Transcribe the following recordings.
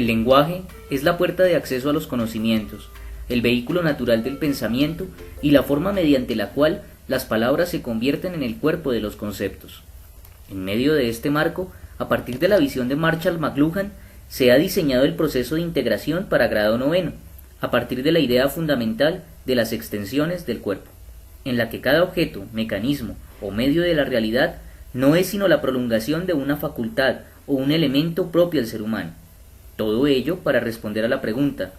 El lenguaje es la puerta de acceso a los conocimientos, el vehículo natural del pensamiento y la forma mediante la cual las palabras se convierten en el cuerpo de los conceptos. En medio de este marco, a partir de la visión de Marshall McLuhan, se ha diseñado el proceso de integración para grado noveno, a partir de la idea fundamental de las extensiones del cuerpo, en la que cada objeto, mecanismo o medio de la realidad no es sino la prolongación de una facultad o un elemento propio del ser humano. Todo ello para responder a la pregunta: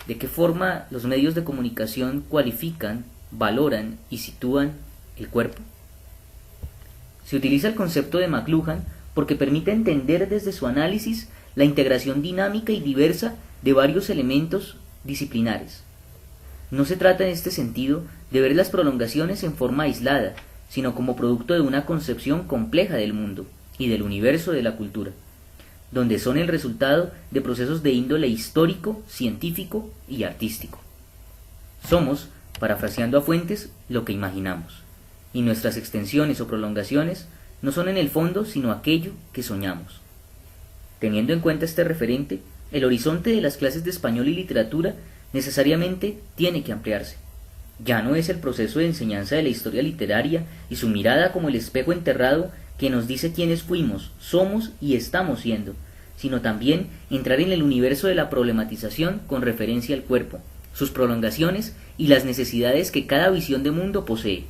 ¿de qué forma los medios de comunicación cualifican, valoran y sitúan el cuerpo? Se utiliza el concepto de McLuhan porque permite entender desde su análisis la integración dinámica y diversa de varios elementos disciplinares. No se trata en este sentido de ver las prolongaciones en forma aislada, sino como producto de una concepción compleja del mundo y del universo de la cultura, donde son el resultado de procesos de índole histórico, científico y artístico. Somos, parafraseando a Fuentes, lo que imaginamos, y nuestras extensiones o prolongaciones no son en el fondo sino aquello que soñamos. Teniendo en cuenta este referente, el horizonte de las clases de español y literatura necesariamente tiene que ampliarse. Ya no es el proceso de enseñanza de la historia literaria y su mirada como el espejo enterrado que nos dice quiénes fuimos, somos y estamos siendo, sino también entrar en el universo de la problematización con referencia al cuerpo, sus prolongaciones y las necesidades que cada visión de mundo posee.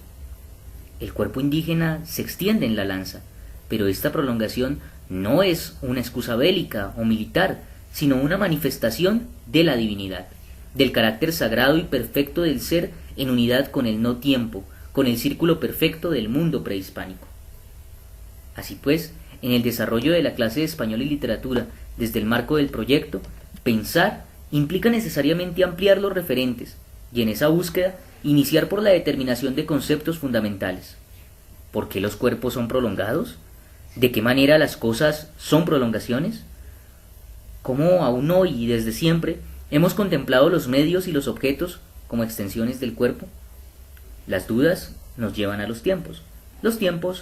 El cuerpo indígena se extiende en la lanza, pero esta prolongación no es una excusa bélica o militar, sino una manifestación de la divinidad, del carácter sagrado y perfecto del ser en unidad con el no tiempo, con el círculo perfecto del mundo prehispánico. Así pues, en el desarrollo de la clase de español y literatura desde el marco del proyecto, pensar implica necesariamente ampliar los referentes y en esa búsqueda iniciar por la determinación de conceptos fundamentales. ¿Por qué los cuerpos son prolongados? ¿De qué manera las cosas son prolongaciones? ¿Cómo aún hoy y desde siempre hemos contemplado los medios y los objetos como extensiones del cuerpo? Las dudas nos llevan a los tiempos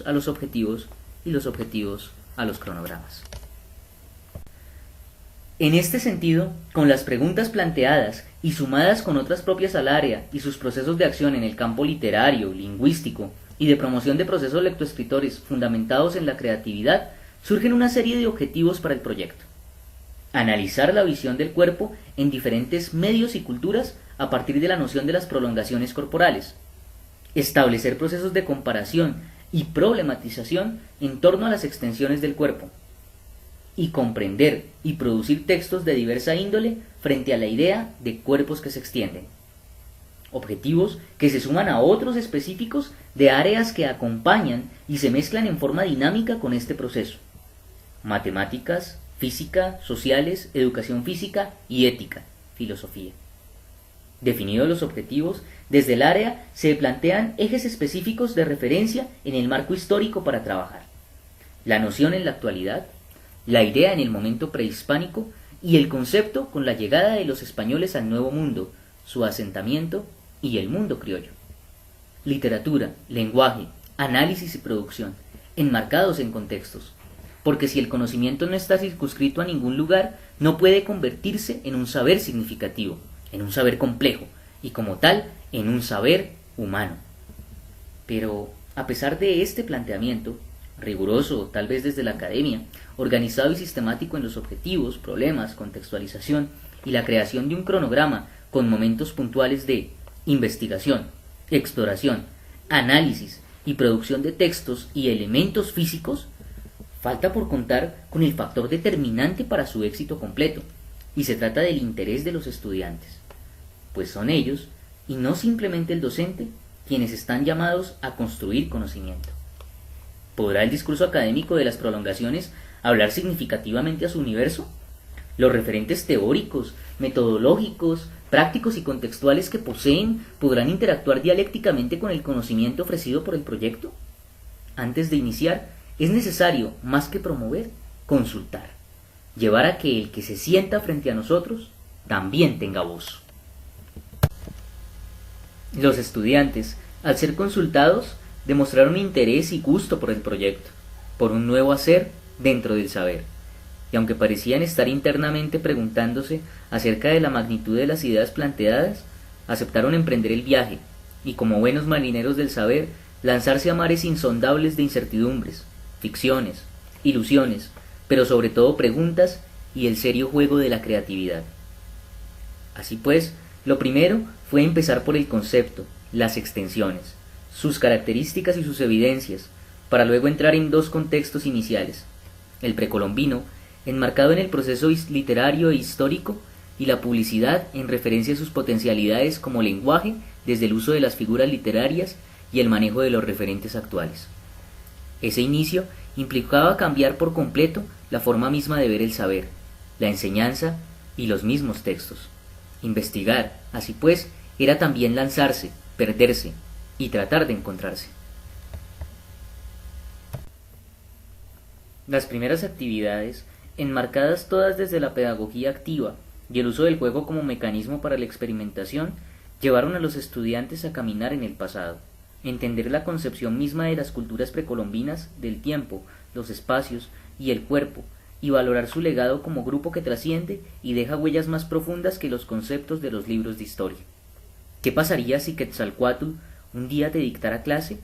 a los objetivos y los objetivos a los cronogramas. En este sentido, con las preguntas planteadas y sumadas con otras propias al área y sus procesos de acción en el campo literario, lingüístico y de promoción de procesos lectoescritores fundamentados en la creatividad, surgen una serie de objetivos para el proyecto. Analizar la visión del cuerpo en diferentes medios y culturas a partir de la noción de las prolongaciones corporales. Establecer procesos de comparación y problematización en torno a las extensiones del cuerpo. Y comprender y producir textos de diversa índole frente a la idea de cuerpos que se extienden. Objetivos que se suman a otros específicos de áreas que acompañan y se mezclan en forma dinámica con este proceso. Matemáticas, física, sociales, educación física y ética, filosofía. Definidos los objetivos, desde el área se plantean ejes específicos de referencia en el marco histórico para trabajar. La noción en la actualidad, la idea en el momento prehispánico y el concepto con la llegada de los españoles al Nuevo Mundo, su asentamiento y el mundo criollo. Literatura, lenguaje, análisis y producción, enmarcados en contextos, porque si el conocimiento no está circunscrito a ningún lugar, no puede convertirse en un saber significativo, en un saber complejo, y como tal, en un saber humano. Pero, a pesar de este planteamiento, riguroso tal vez desde la academia, organizado y sistemático en los objetivos, problemas, contextualización y la creación de un cronograma con momentos puntuales de investigación, exploración, análisis y producción de textos y elementos físicos, falta por contar con el factor determinante para su éxito completo, y se trata del interés de los estudiantes, pues son ellos, y no simplemente el docente, quienes están llamados a construir conocimiento. ¿Podrá el discurso académico de las prolongaciones hablar significativamente a su universo? ¿Los referentes teóricos, metodológicos, prácticos y contextuales que poseen podrán interactuar dialécticamente con el conocimiento ofrecido por el proyecto? Antes de iniciar, es necesario, más que promover, consultar, llevar a que el que se sienta frente a nosotros también tenga voz. Los estudiantes, al ser consultados, demostraron interés y gusto por el proyecto, por un nuevo hacer dentro del saber. y aunque parecían estar internamente preguntándose acerca de la magnitud de las ideas planteadas, aceptaron emprender el viaje, y como buenos marineros del saber, lanzarse a mares insondables de incertidumbres, ficciones, ilusiones, pero sobre todo preguntas y el serio juego de la creatividad. Así pues, lo primero fue empezar por el concepto, las extensiones, sus características y sus evidencias, para luego entrar en dos contextos iniciales, el precolombino, enmarcado en el proceso literario e histórico, y la publicidad en referencia a sus potencialidades como lenguaje desde el uso de las figuras literarias y el manejo de los referentes actuales. Ese inicio implicaba cambiar por completo la forma misma de ver el saber, la enseñanza y los mismos textos. Investigar, así pues, era también lanzarse, perderse y tratar de encontrarse. Las primeras actividades, enmarcadas todas desde la pedagogía activa y el uso del juego como mecanismo para la experimentación, llevaron a los estudiantes a caminar en el pasado, entender la concepción misma de las culturas precolombinas del tiempo, los espacios y el cuerpo, y valorar su legado como grupo que trasciende y deja huellas más profundas que los conceptos de los libros de historia. ¿Qué pasaría si Quetzalcóatl un día te dictara clase?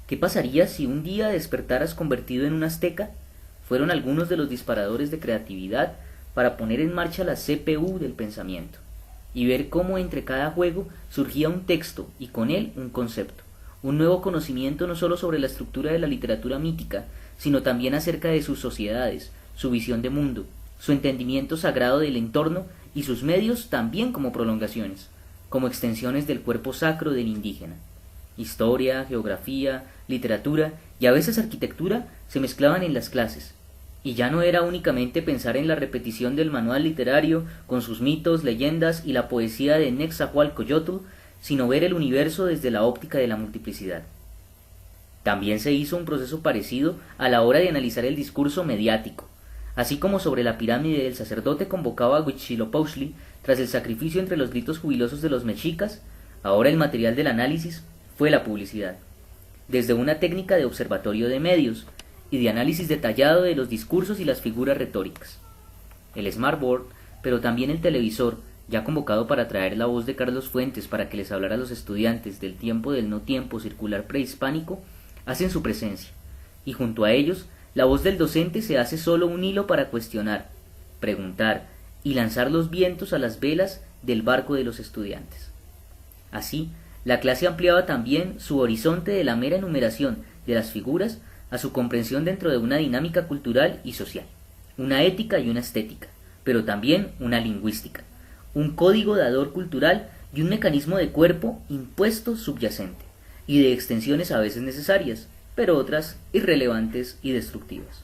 ¿Qué pasaría si un día despertaras convertido en un azteca? Fueron algunos de los disparadores de creatividad para poner en marcha la CPU del pensamiento, y ver cómo entre cada juego surgía un texto y con él un concepto, un nuevo conocimiento no solo sobre la estructura de la literatura mítica, sino también acerca de sus sociedades, su visión de mundo, su entendimiento sagrado del entorno y sus medios también como prolongaciones, como extensiones del cuerpo sacro del indígena. Historia, geografía, literatura y a veces arquitectura se mezclaban en las clases, y ya no era únicamente pensar en la repetición del manual literario con sus mitos, leyendas y la poesía de Nezahualcóyotl, sino ver el universo desde la óptica de la multiplicidad. También se hizo un proceso parecido a la hora de analizar el discurso mediático, así como sobre la pirámide el sacerdote convocaba a Huitzilopochtli tras el sacrificio entre los gritos jubilosos de los mexicas, ahora el material del análisis fue la publicidad, desde una técnica de observatorio de medios y de análisis detallado de los discursos y las figuras retóricas. El smartboard, pero también el televisor, ya convocado para traer la voz de Carlos Fuentes para que les hablara a los estudiantes del tiempo del no tiempo circular prehispánico, hacen su presencia, y junto a ellos, la voz del docente se hace solo un hilo para cuestionar, preguntar y lanzar los vientos a las velas del barco de los estudiantes. Así, la clase ampliaba también su horizonte de la mera enumeración de las figuras a su comprensión dentro de una dinámica cultural y social, una ética y una estética, pero también una lingüística, un código dador cultural y un mecanismo de cuerpo impuesto subyacente, y de extensiones a veces necesarias, pero otras irrelevantes y destructivas.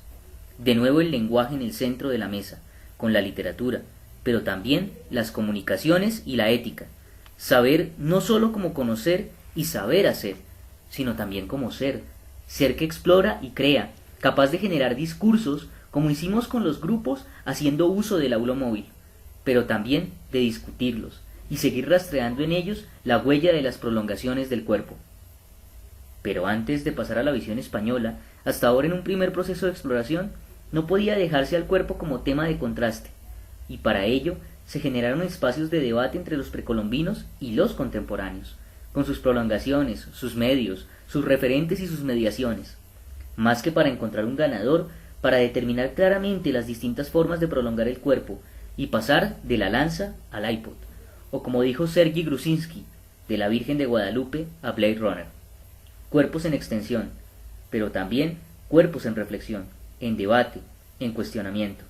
De nuevo el lenguaje en el centro de la mesa, con la literatura, pero también las comunicaciones y la ética, saber no sólo como conocer y saber hacer, sino también como ser que explora y crea, capaz de generar discursos como hicimos con los grupos haciendo uso del aula móvil, pero también de discutirlos y seguir rastreando en ellos la huella de las prolongaciones del cuerpo. Pero antes de pasar a la visión española, hasta ahora en un primer proceso de exploración, no podía dejarse al cuerpo como tema de contraste, y para ello se generaron espacios de debate entre los precolombinos y los contemporáneos, con sus prolongaciones, sus medios, sus referentes y sus mediaciones, más que para encontrar un ganador, para determinar claramente las distintas formas de prolongar el cuerpo y pasar de la lanza al iPod, o como dijo Sergi Grusinski, de la Virgen de Guadalupe a Blade Runner. Cuerpos en extensión, pero también cuerpos en reflexión, en debate, en cuestionamiento.